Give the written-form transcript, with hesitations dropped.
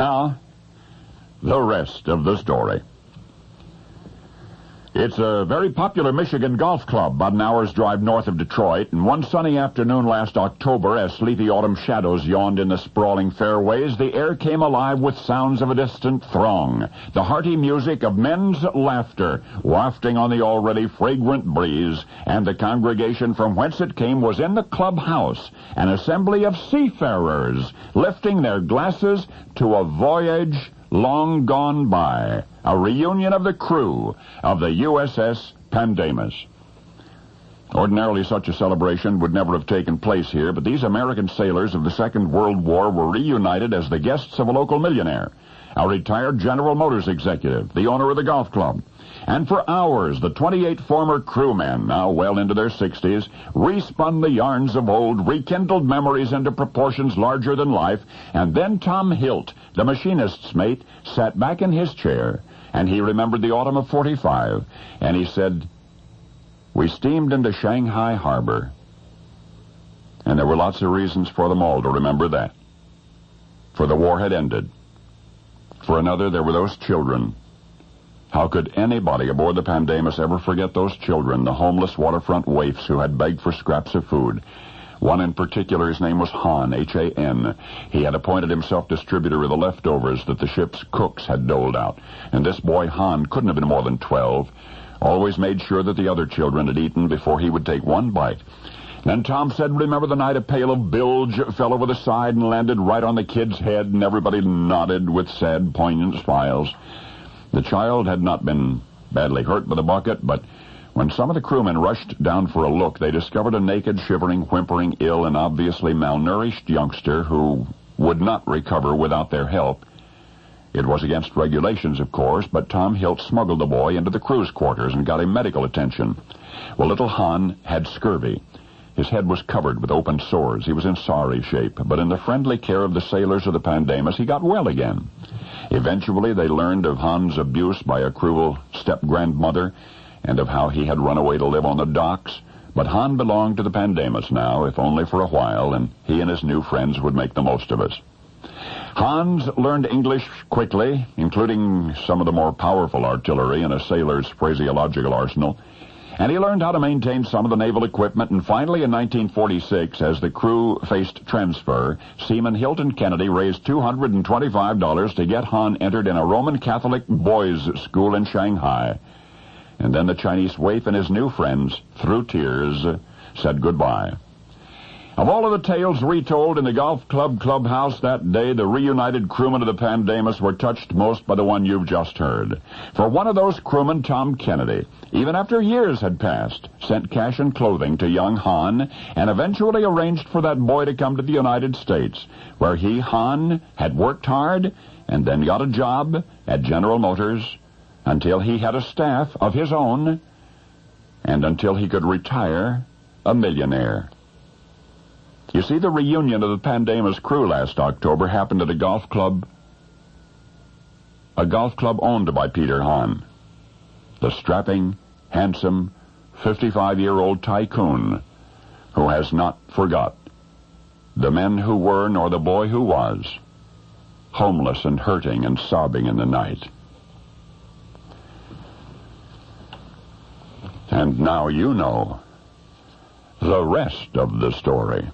Now, the rest of the story. It's a very popular Michigan golf club about an hour's drive north of Detroit, and one sunny afternoon last October, as sleepy autumn shadows yawned in the sprawling fairways, the air came alive with sounds of a distant throng, the hearty music of men's laughter wafting on the already fragrant breeze, and the congregation from whence it came was in the clubhouse, an assembly of seafarers lifting their glasses to a voyage long gone by, a reunion of the crew of the USS Pandamus. Ordinarily, such a celebration would never have taken place here, but these American sailors of the Second World War were reunited as the guests of a local millionaire, a retired General Motors executive, the owner of the golf club. And for hours, the 28 former crewmen, now well into their 60s, respun the yarns of old, rekindled memories into proportions larger than life, and then Tom Hilt, the machinist's mate, sat back in his chair, and he remembered the autumn of 45, and he said, "We steamed into Shanghai Harbor." And there were lots of reasons for them all to remember that. For the war had ended. For another, there were those children. How could anybody aboard the Pandamus ever forget those children, the homeless waterfront waifs who had begged for scraps of food? One in particular, his name was Han, H-A-N. He had appointed himself distributor of the leftovers that the ship's cooks had doled out. And this boy, Han, couldn't have been more than 12. Always made sure that the other children had eaten before he would take one bite. Then Tom said, "Remember the night a pail of bilge fell over the side and landed right on the kid's head," and everybody nodded with sad, poignant smiles. The child had not been badly hurt by the bucket, but when some of the crewmen rushed down for a look, they discovered a naked, shivering, whimpering, ill, and obviously malnourished youngster who would not recover without their help. It was against regulations, of course, but Tom Hilt smuggled the boy into the crew's quarters and got him medical attention. Well, little Han had scurvy. His head was covered with open sores. He was in sorry shape, but in the friendly care of the sailors of the Pandamus, he got well again. Eventually, they learned of Han's abuse by a cruel step-grandmother and of how he had run away to live on the docks. But Han belonged to the Pandamus now, if only for a while, and he and his new friends would make the most of it. Hans learned English quickly, including some of the more powerful artillery in a sailor's phraseological arsenal. And he learned how to maintain some of the naval equipment, and finally in 1946, as the crew faced transfer, Seaman Hilton Kennedy raised $225 to get Han entered in a Roman Catholic boys' school in Shanghai. And then the Chinese waif and his new friends, through tears, said goodbye. Of all of the tales retold in the golf club clubhouse that day, the reunited crewmen of the Pandamus were touched most by the one you've just heard. For one of those crewmen, Tom Kennedy, even after years had passed, sent cash and clothing to young Han and eventually arranged for that boy to come to the United States, where he, Han, had worked hard and then got a job at General Motors until he had a staff of his own and until he could retire a millionaire. You see, the reunion of the Pandamus crew last October happened at a golf club owned by Peter Han, the strapping, handsome, 55-year-old tycoon who has not forgot the men who were nor the boy who was, homeless and hurting and sobbing in the night. And now you know the rest of the story.